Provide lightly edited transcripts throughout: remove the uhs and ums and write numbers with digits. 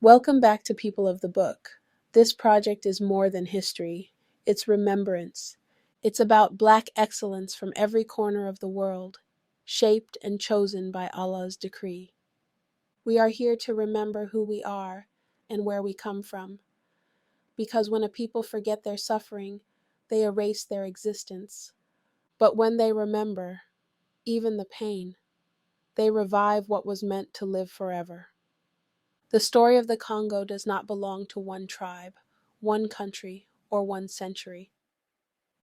Welcome back to People of the Book. This project is more than history, it's remembrance. It's about Black excellence from every corner of the world, shaped and chosen by Allah's decree. We are here to remember who we are and where we come from, because when a people forget their suffering, they erase their existence. But when they remember, even the pain, they revive what was meant to live forever. The story of the Congo does not belong to one tribe, one country, or one century.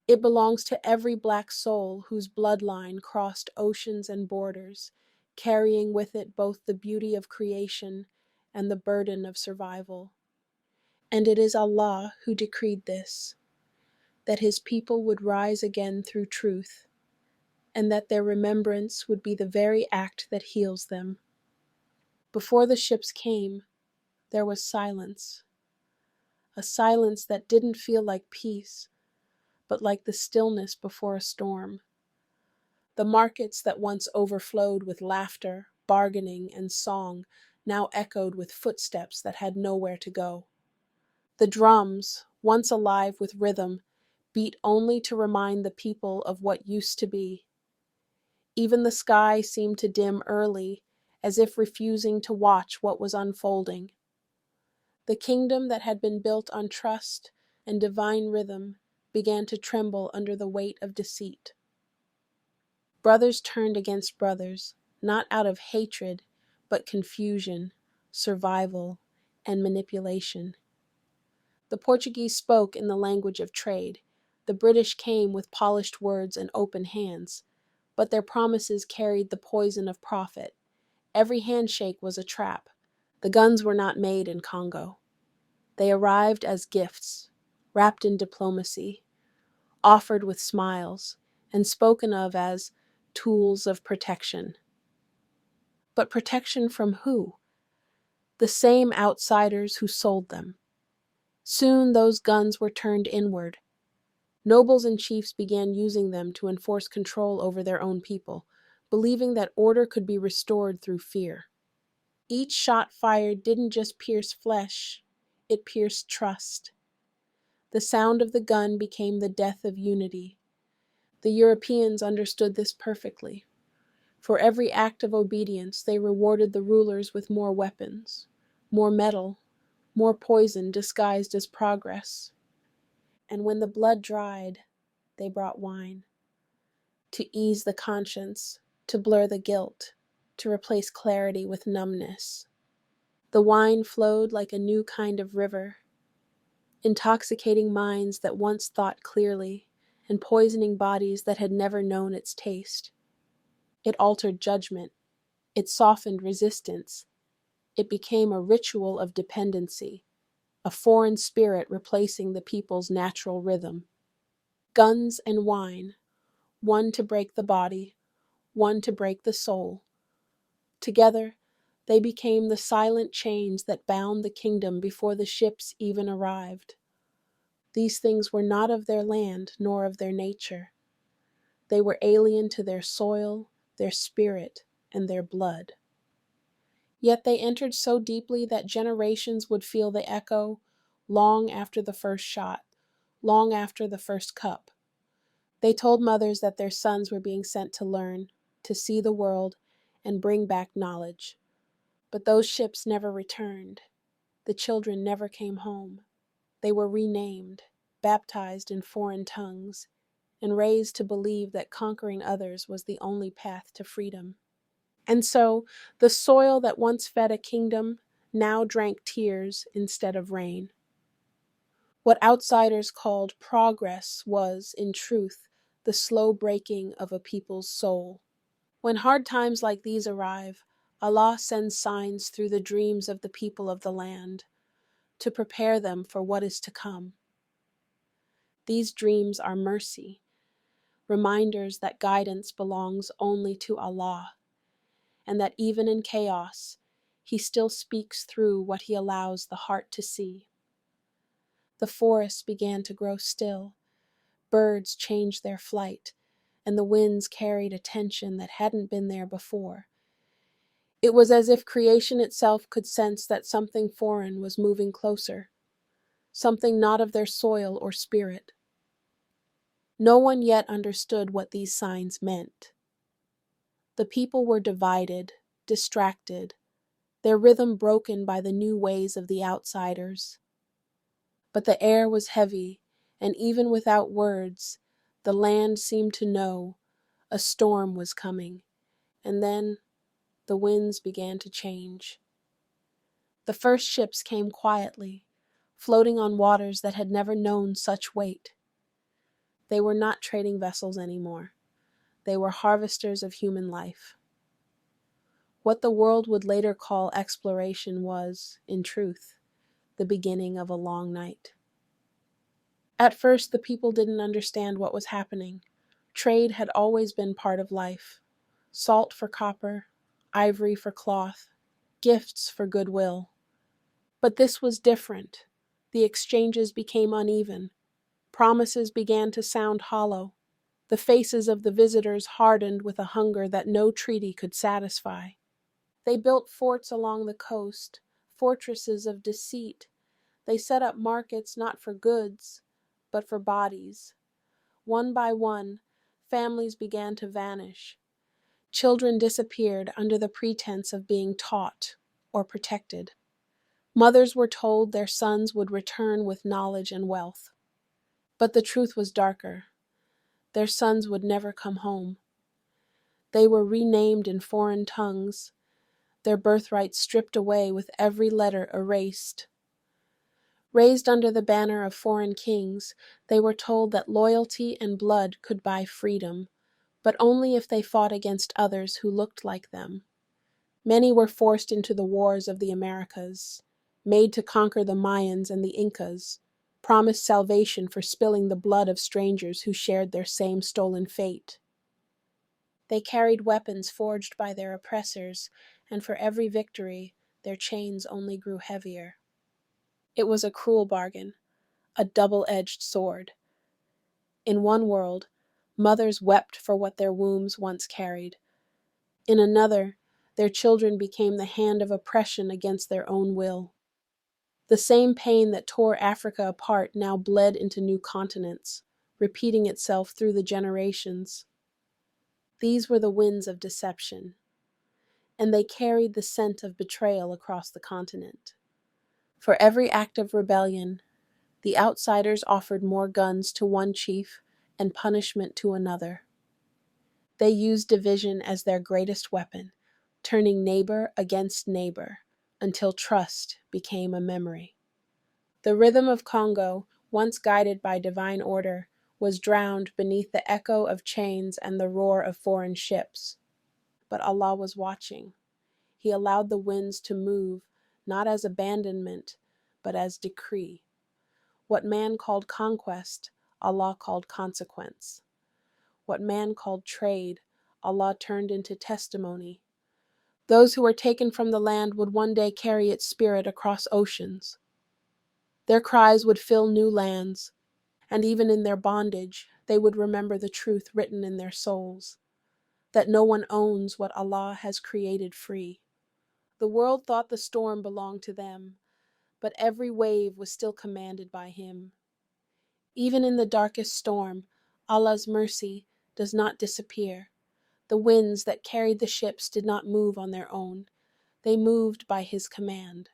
It belongs to every Black soul whose bloodline crossed oceans and borders, carrying with it both the beauty of creation and the burden of survival. And it is Allah who decreed this, that His people would rise again through truth, and that their remembrance would be the very act that heals them. Before the ships came, there was silence. A silence that didn't feel like peace, but like the stillness before a storm. The markets that once overflowed with laughter, bargaining, and song now echoed with footsteps that had nowhere to go. The drums, once alive with rhythm, beat only to remind the people of what used to be. Even the sky seemed to dim early, as if refusing to watch what was unfolding. The kingdom that had been built on trust and divine rhythm began to tremble under the weight of deceit. Brothers turned against brothers, not out of hatred, but confusion, survival, and manipulation. The Portuguese spoke in the language of trade. The British came with polished words and open hands, but their promises carried the poison of profit. Every handshake was a trap. The guns were not made in Congo. They arrived as gifts, wrapped in diplomacy, offered with smiles, and spoken of as tools of protection. But protection from who? The same outsiders who sold them. Soon those guns were turned inward. Nobles and chiefs began using them to enforce control over their own people, believing that order could be restored through fear. Each shot fired didn't just pierce flesh, it pierced trust. The sound of the gun became the death of unity. The Europeans understood this perfectly. For every act of obedience, they rewarded the rulers with more weapons, more metal, more poison disguised as progress. And when the blood dried, they brought wine. To ease the conscience, to blur the guilt, to replace clarity with numbness. The wine flowed like a new kind of river, intoxicating minds that once thought clearly, and poisoning bodies that had never known its taste. It altered judgment. It softened resistance. It became a ritual of dependency, a foreign spirit replacing the people's natural rhythm. Guns and wine, one to break the body, one to break the soul. Together, they became the silent chains that bound the kingdom before the ships even arrived. These things were not of their land nor of their nature. They were alien to their soil, their spirit, and their blood. Yet they entered so deeply that generations would feel the echo long after the first shot, long after the first cup. They told mothers that their sons were being sent to learn, to see the world, and bring back knowledge. But those ships never returned. The children never came home. They were renamed, baptized in foreign tongues, and raised to believe that conquering others was the only path to freedom. And so, the soil that once fed a kingdom now drank tears instead of rain. What outsiders called progress was, in truth, the slow breaking of a people's soul. When hard times like these arrive, Allah sends signs through the dreams of the people of the land to prepare them for what is to come. These dreams are mercy, reminders that guidance belongs only to Allah, and that even in chaos, He still speaks through what He allows the heart to see. The forests began to grow still, birds changed their flight, and the winds carried a tension that hadn't been there before. It was as if creation itself could sense that something foreign was moving closer, something not of their soil or spirit. No one yet understood what these signs meant. The people were divided, distracted, their rhythm broken by the new ways of the outsiders. But the air was heavy, and even without words, the land seemed to know a storm was coming, and then the winds began to change. The first ships came quietly, floating on waters that had never known such weight. They were not trading vessels anymore. They were harvesters of human life. What the world would later call exploration was, in truth, the beginning of a long night. At first, the people didn't understand what was happening. Trade had always been part of life. Salt for copper, ivory for cloth, gifts for goodwill. But this was different. The exchanges became uneven. Promises began to sound hollow. The faces of the visitors hardened with a hunger that no treaty could satisfy. They built forts along the coast, fortresses of deceit. They set up markets not for goods, but for bodies. One by one, families began to vanish. Children disappeared under the pretense of being taught or protected. Mothers were told their sons would return with knowledge and wealth. But the truth was darker. Their sons would never come home. They were renamed in foreign tongues, their birthright stripped away with every letter erased. Raised under the banner of foreign kings, they were told that loyalty and blood could buy freedom, but only if they fought against others who looked like them. Many were forced into the wars of the Americas, made to conquer the Mayans and the Incas, promised salvation for spilling the blood of strangers who shared their same stolen fate. They carried weapons forged by their oppressors, and for every victory, their chains only grew heavier. It was a cruel bargain, a double-edged sword. In one world, mothers wept for what their wombs once carried. In another, their children became the hand of oppression against their own will. The same pain that tore Africa apart now bled into new continents, repeating itself through the generations. These were the winds of deception, and they carried the scent of betrayal across the continent. For every act of rebellion, the outsiders offered more guns to one chief and punishment to another. They used division as their greatest weapon, turning neighbor against neighbor until trust became a memory. The rhythm of Congo, once guided by divine order, was drowned beneath the echo of chains and the roar of foreign ships. But Allah was watching. He allowed the winds to move, not as abandonment, but as decree. What man called conquest, Allah called consequence. What man called trade, Allah turned into testimony. Those who were taken from the land would one day carry its spirit across oceans. Their cries would fill new lands, and even in their bondage, they would remember the truth written in their souls, that no one owns what Allah has created free. The world thought the storm belonged to them, but every wave was still commanded by Him. Even in the darkest storm, Allah's mercy does not disappear. The winds that carried the ships did not move on their own. They moved by His command.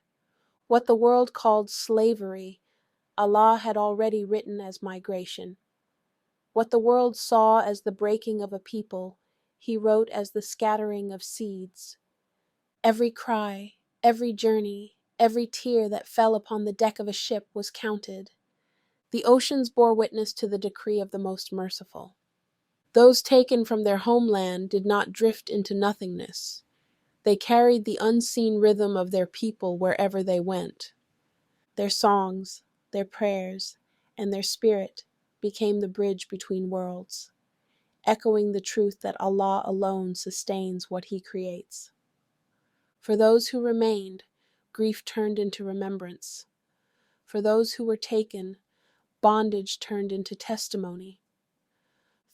What the world called slavery, Allah had already written as migration. What the world saw as the breaking of a people, He wrote as the scattering of seeds. Every cry, every journey, every tear that fell upon the deck of a ship was counted. The oceans bore witness to the decree of the Most Merciful. Those taken from their homeland did not drift into nothingness. They carried the unseen rhythm of their people wherever they went. Their songs, their prayers, and their spirit became the bridge between worlds, echoing the truth that Allah alone sustains what He creates. For those who remained, grief turned into remembrance. For those who were taken, bondage turned into testimony.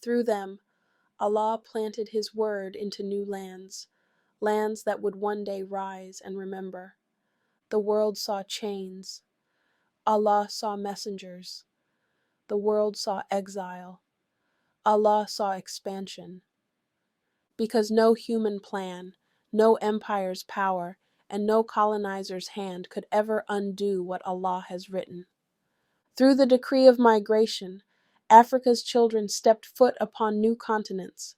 Through them, Allah planted His word into new lands, lands that would one day rise and remember. The world saw chains. Allah saw messengers. The world saw exile. Allah saw expansion. Because no human plan, no empire's power, and no colonizer's hand could ever undo what Allah has written. Through the decree of migration, Africa's children stepped foot upon new continents,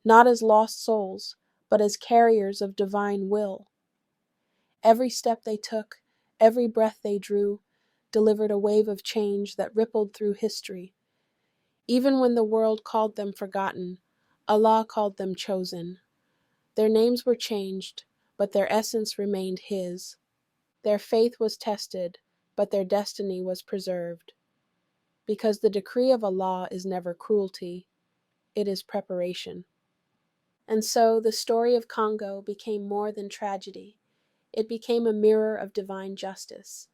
not as lost souls, but as carriers of divine will. Every step they took, every breath they drew, delivered a wave of change that rippled through history. Even when the world called them forgotten, Allah called them chosen. Their names were changed, but their essence remained His. Their faith was tested, but their destiny was preserved. Because the decree of Allah is never cruelty, it is preparation. And so the story of Congo became more than tragedy. It became a mirror of divine justice,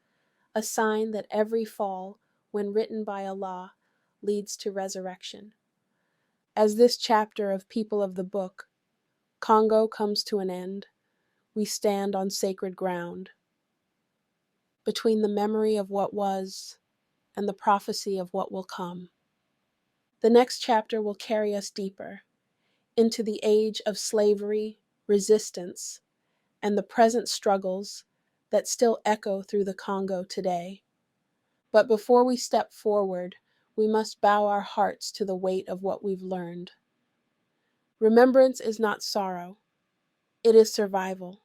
a sign that every fall, when written by Allah, leads to resurrection. As this chapter of People of the Book, Congo, comes to an end, we stand on sacred ground, between the memory of what was and the prophecy of what will come. The next chapter will carry us deeper into the age of slavery, resistance, and the present struggles that still echo through the Congo today. But before we step forward, we must bow our hearts to the weight of what we've learned. Remembrance is not sorrow, it is survival.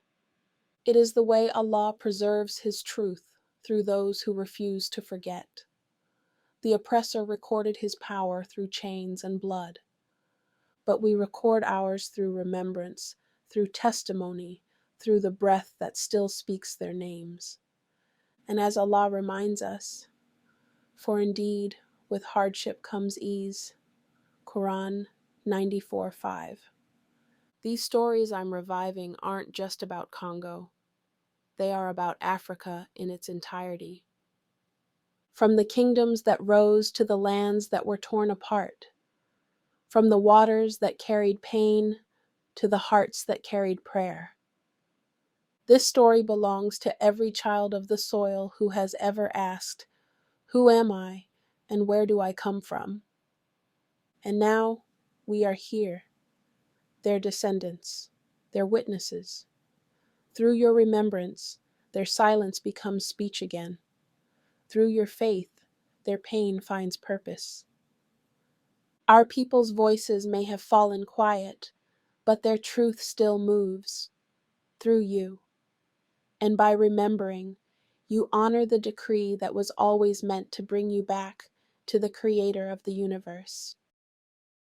It is the way Allah preserves His truth through those who refuse to forget. The oppressor recorded his power through chains and blood, but we record ours through remembrance, through testimony, through the breath that still speaks their names. And as Allah reminds us, for indeed with hardship comes ease. Quran 94:5. These stories I'm reviving aren't just about Congo. They are about Africa in its entirety. From the kingdoms that rose to the lands that were torn apart. From the waters that carried pain to the hearts that carried prayer. This story belongs to every child of the soil who has ever asked, "Who am I, and where do I come from?" And now we are here, their descendants, their witnesses. Through your remembrance, their silence becomes speech again. Through your faith, their pain finds purpose. Our people's voices may have fallen quiet, but their truth still moves through you. And by remembering, you honor the decree that was always meant to bring you back to the Creator of the universe.